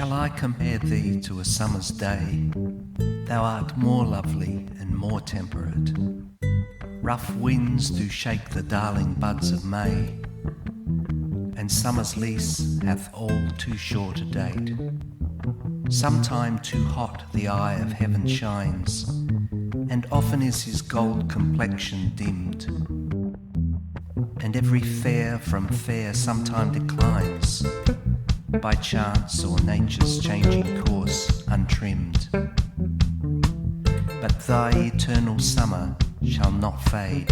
Shall I compare thee to a summer's day? Thou art more lovely and more temperate. Rough winds do shake the darling buds of May, and summer's lease hath all too short a date. Sometime too hot the eye of heaven shines, and often is his gold complexion dimmed, and every fair from fair sometime declines, by chance or nature's changing course untrimmed. But thy eternal summer shall not fade,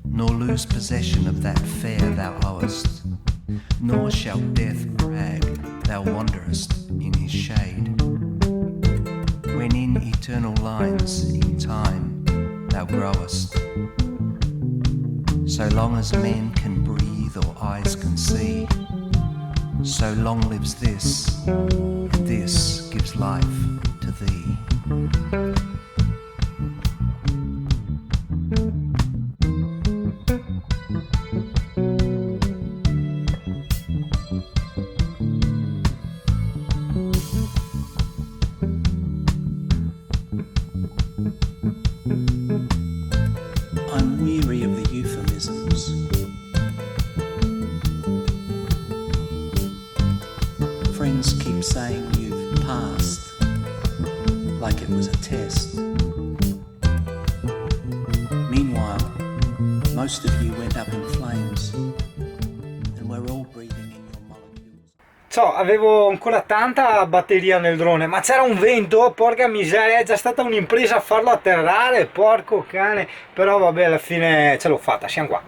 nor lose possession of that fair thou owest, nor shall death brag thou wanderest in his shade, when in eternal lines in time thou growest. So long as men can breathe or eyes can see, so long lives this, and this gives life to thee. I'm weary of the euphemisms. Friends keep saying you've passed, like it was a test. Meanwhile, most of you went up in flames, and we're all breathing in your molecules. Ciao, avevo ancora tanta batteria nel drone, ma c'era un vento, porca miseria, è già stata un'impresa farlo atterrare, porco cane, però vabbè, alla fine ce l'ho fatta, siamo qua.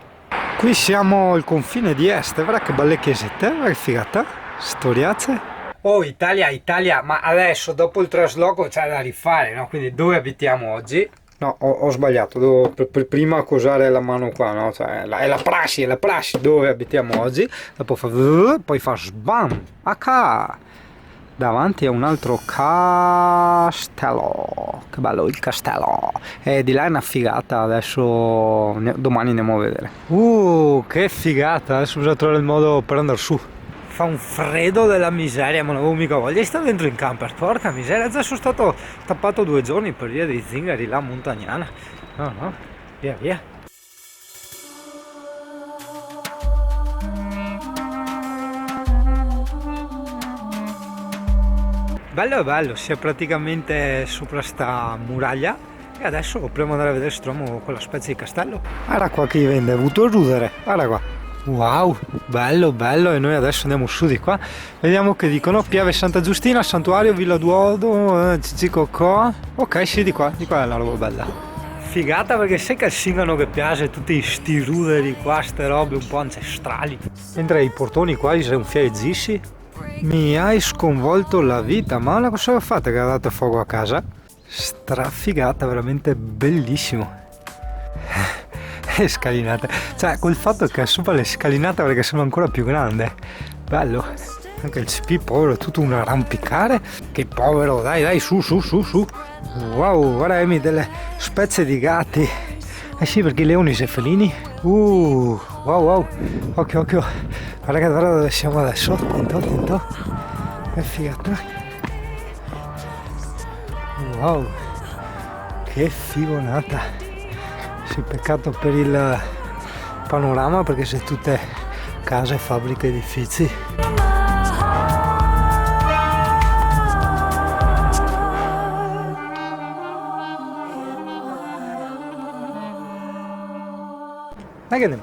Qui siamo al confine di est, guarda che belle chiesette, guarda che figata, storiazze. Oh, Italia, ma adesso dopo il trasloco c'è da rifare, no? Quindi dove abitiamo oggi? No, ho sbagliato, devo prima accusare la mano qua, no? Cioè, è la prassi, dove abitiamo oggi, dopo poi fa sbam, acca, davanti a un altro castello, che bello il castello, e di là è una figata, adesso domani andiamo a vedere. Che figata, adesso bisogna trovare il modo per andare su. Fa un freddo della miseria, ma non avevo mica voglia di stare dentro in camper, porca miseria, già sono stato tappato 2 giorni per via dei zingari là montagnana, no, via. Bello, si è praticamente sopra sta muraglia e adesso proviamo ad andare a vedere se troviamo quella specie di castello. Guarda qua chi vende, avuto il rudere, guarda qua. Wow, bello, e noi adesso andiamo su di qua, vediamo che dicono: Pieve Santa Giustina, Santuario, Villa Duodo, Cicicocò. Ok, sì, di qua è la roba bella. Figata, perché sai che al Singano che piace tutti sti ruderi qua, ste robe un po' ancestrali. Mentre i portoni qua si un fiai zissi. Mi hai sconvolto la vita, ma cosa fate che ha dato fuoco a casa? Strafigata, veramente bellissimo. Scalinate, cioè quel fatto che è sopra le scalinate perché sono ancora più grande, bello. Anche il CP povero, è tutto un arrampicare, che povero, dai, su. Wow, guarda Amy, delle spezie di gatti. Eh sì, perché i leoni e i felini. Wow, occhio, guarda dove siamo adesso, attento, che figata. Wow, che figonata. Sì, peccato per il panorama, perché se tutte case, fabbriche, edifici. Dai che andiamo,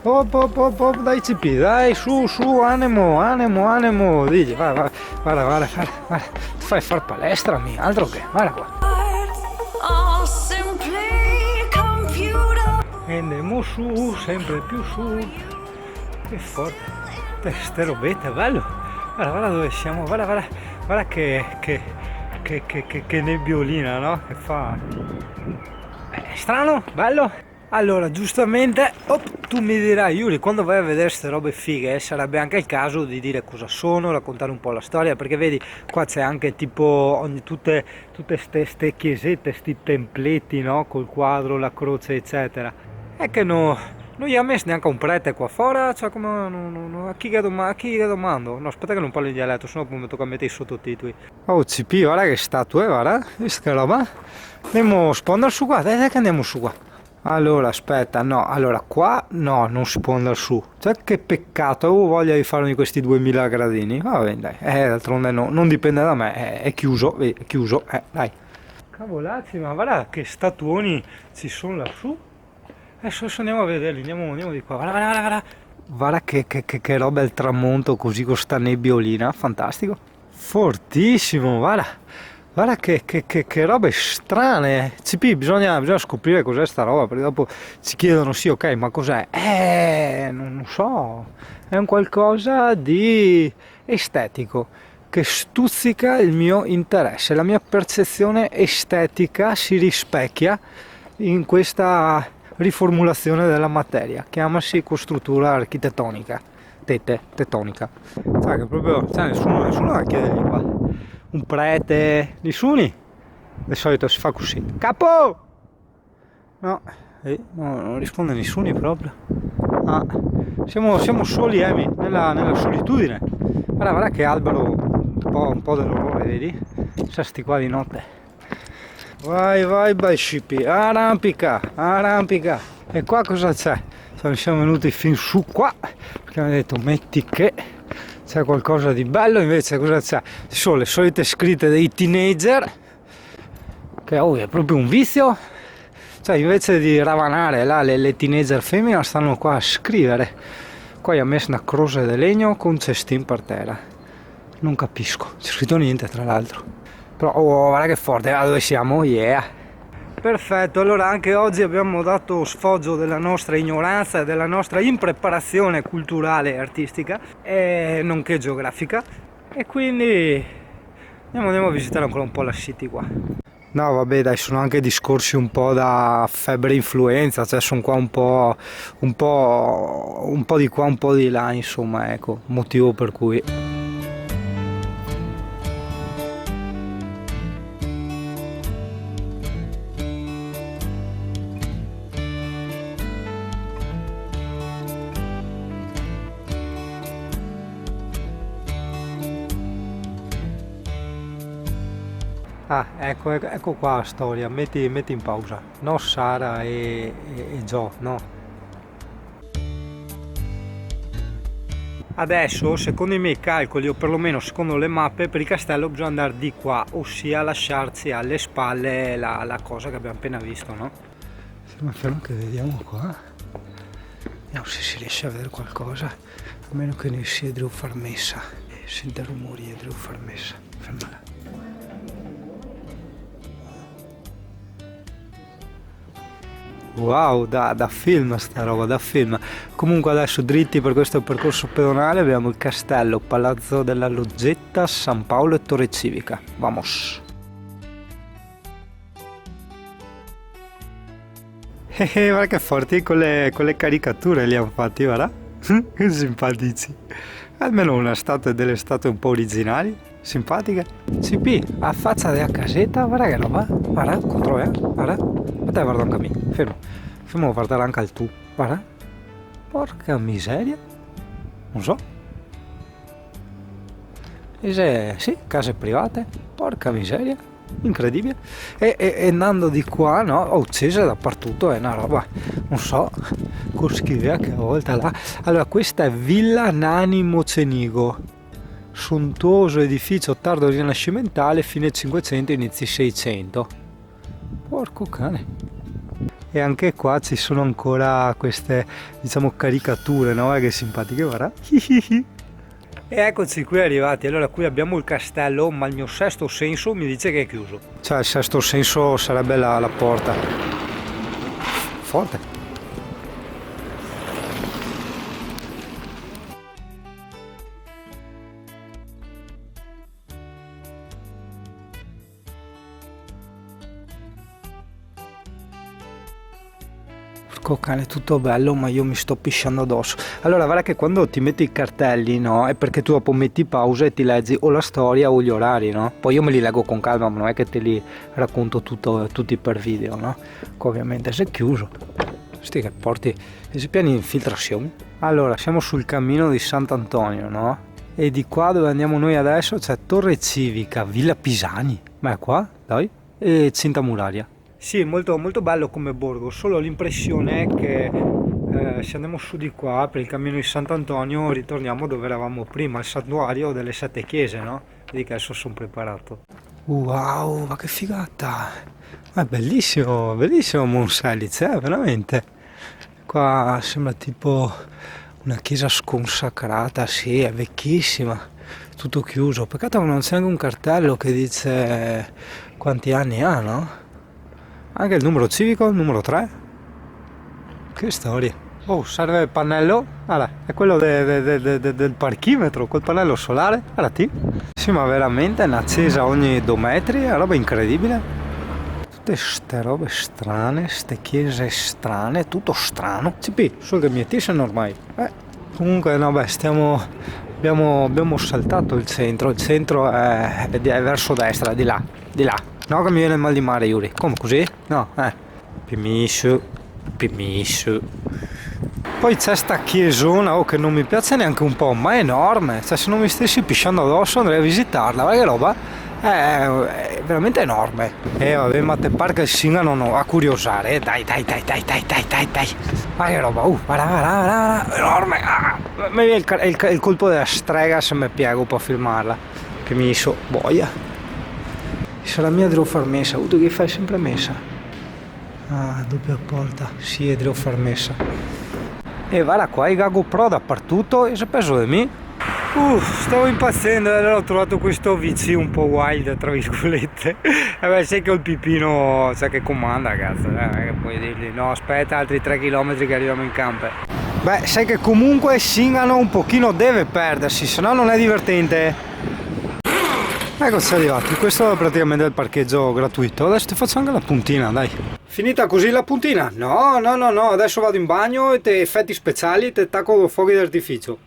op, dai CP, dai, su, animo, digli, guarda, ti fai far palestra, altro che, guarda qua. E andiamo su, sempre più su, che forte, ste robette, bello, guarda dove siamo, guarda che nebbiolina, no? Che fa, è strano, bello. Allora, giustamente, tu mi dirai: Yuri, quando vai a vedere ste robe fighe sarebbe anche il caso di dire cosa sono, raccontare un po' la storia, perché vedi, qua c'è anche tipo tutte ste chiesette, sti templeti, no? Col quadro, la croce, eccetera. È che non non gli ha messo neanche un prete qua fuori, cioè come, a chi che domando? No, aspetta che non parlo in dialetto, sennò poi mi tocca mettere i sottotitoli. Oh CP, guarda che statue, guarda, visto che roba? Andiamo a spondere su qua, dai che andiamo su qua. Allora, aspetta, no, allora qua no, non si può andare su. Cioè che peccato, avevo voglia di fare di questi 2000 gradini. Va bene, dai, d'altronde no, non dipende da me, è chiuso, dai. Cavolazzi, ma guarda che statuoni ci sono lassù. Adesso andiamo a vederli, andiamo di qua, guarda. Guarda che roba il tramonto così con sta nebbiolina, fantastico. Fortissimo, guarda che robe strane. CP, bisogna scoprire cos'è sta roba, perché dopo ci chiedono sì, ok, ma cos'è? Non so, è un qualcosa di estetico che stuzzica il mio interesse, la mia percezione estetica si rispecchia in questa riformulazione della materia, chiamasi costruttura architettonica, tettonica. Sai che proprio, nessuno da chiedergli qua. Un prete, nessuno, di solito si fa così. Capo! No, non risponde nessuno proprio. Ah, siamo soli, Emi, nella solitudine. Guarda che albero, un po' dell'orrore, vedi? Sti qua di notte. Vai, Bascipi, arrampica. E qua cosa c'è? Siamo venuti fin su qua, perché mi ha detto metti che c'è qualcosa di bello, invece cosa c'è? Ci sono le solite scritte dei teenager, che è proprio un vizio. Cioè invece di ravanare là le teenager femmine stanno qua a scrivere. Qua gli ha messo una croce di legno con un cestino per terra. Non capisco, c'è scritto niente tra l'altro. Però guarda che forte, dove siamo? Yeah! Perfetto, allora anche oggi abbiamo dato sfoggio della nostra ignoranza e della nostra impreparazione culturale e artistica, nonché geografica, e quindi andiamo a visitare ancora un po' la city qua. No vabbè dai, sono anche discorsi un po' da febbre influenza, cioè sono qua un po' di qua, un po' di là, insomma, ecco, motivo per cui... Ah, ecco qua la storia, metti in pausa. No Sara e Joe, no. Adesso, secondo i miei calcoli, o perlomeno secondo le mappe, per il castello bisogna andare di qua, ossia lasciarci alle spalle la cosa che abbiamo appena visto, no? Ma fermo che vediamo qua. Vediamo se si riesce a vedere qualcosa, a meno che non sia devo far messa. Sente rumori e devo far messa. Fermala. Wow, da film sta roba, da film. Comunque adesso dritti per questo percorso pedonale abbiamo il castello, Palazzo della Loggetta, San Paolo e Torre Civica. Vamos! Guarda che forti con le caricature li hanno fatti, guarda. Che simpatici. Almeno una statua, delle statue un po' originali, simpatiche. CP, a faccia della casetta, guarda che roba. Guarda, controlla, guarda. Aspetta, guarda anche a me, fermo a guardare anche al tu, guarda, porca miseria, non so, sì, case private, porca miseria, incredibile, e andando di qua, no, uccise dappertutto, è una roba, non so, con schivia che a volte là. Allora, questa è Villa Nani Mocenigo, sontuoso edificio tardo rinascimentale, fine 500, inizi 600. Porco cane. E anche qua ci sono ancora queste, diciamo, caricature, no? Che simpatiche, guarda. E eccoci qui arrivati. Allora qui abbiamo il castello, ma il mio sesto senso mi dice che è chiuso. Cioè il sesto senso sarebbe la porta. Forte. Cane, tutto bello, ma io mi sto pisciando addosso. Allora guarda che quando ti metti i cartelli, no, è perché tu dopo metti pausa e ti leggi o la storia o gli orari, no? Poi io me li leggo con calma, ma non è che te li racconto tutti per video, no? Ovviamente se è chiuso. sti che porti questi piani di infiltrazione. Allora, siamo sul cammino di Sant'Antonio, no? E di qua dove andiamo noi adesso c'è Torre Civica, Villa Pisani. Ma è qua, dai? E Cinta Muraria. Sì, molto, molto bello come borgo, solo l'impressione è che se andiamo su di qua per il cammino di Sant'Antonio ritorniamo dove eravamo prima, al santuario delle 7 chiese, no? Vedi che adesso sono preparato. Wow, ma che figata! Ma è bellissimo, bellissimo Monselice, veramente. Qua sembra tipo una chiesa sconsacrata, sì, è vecchissima, tutto chiuso. Peccato che non c'è neanche un cartello che dice quanti anni ha, no? Anche il numero civico, il numero 3. Che storia. Oh, serve il pannello? Allora, è quello del parchimetro, quel pannello solare. Guarda ti. Sì, ma veramente è un'accesa ogni 2 metri, è una roba incredibile. Tutte ste robe strane, ste chiese strane, tutto strano. CP, solo che miei sono ormai. Comunque, no, beh, abbiamo saltato il centro è verso destra, di là. No, che mi viene il mal di mare, Yuri. Come così? No, Permesso. Poi c'è sta chiesona che non mi piace neanche un po', ma è enorme. Cioè, se non mi stessi pisciando addosso andrei a visitarla. Guarda che roba, è veramente enorme. Vabbè, ma te pare che singano a curiosare. Dai. Ma che roba, guarda, enorme. Mi viene il colpo della strega se mi piego per filmarla. Che mi so boia. Sarà mia devo far messa, tu che fai sempre messa? Doppia porta, sì, devo far messa. E guarda qua, i GoPro dappertutto, e si è preso di me. Stavo impazzendo e allora ho trovato questo VC un po' wild, tra virgolette. Sai che ho il pipino, sai che comanda, cazzo, che puoi dirgli, no aspetta altri 3 km che arriviamo in camper. Beh, sai che comunque Singano un pochino deve perdersi, se no non è divertente. Ecco, siamo arrivati, questo è praticamente il parcheggio gratuito. Adesso ti faccio anche la puntina, dai. Finita così la puntina? No, adesso vado in bagno e te effetti speciali e te attacco fuochi d'artificio.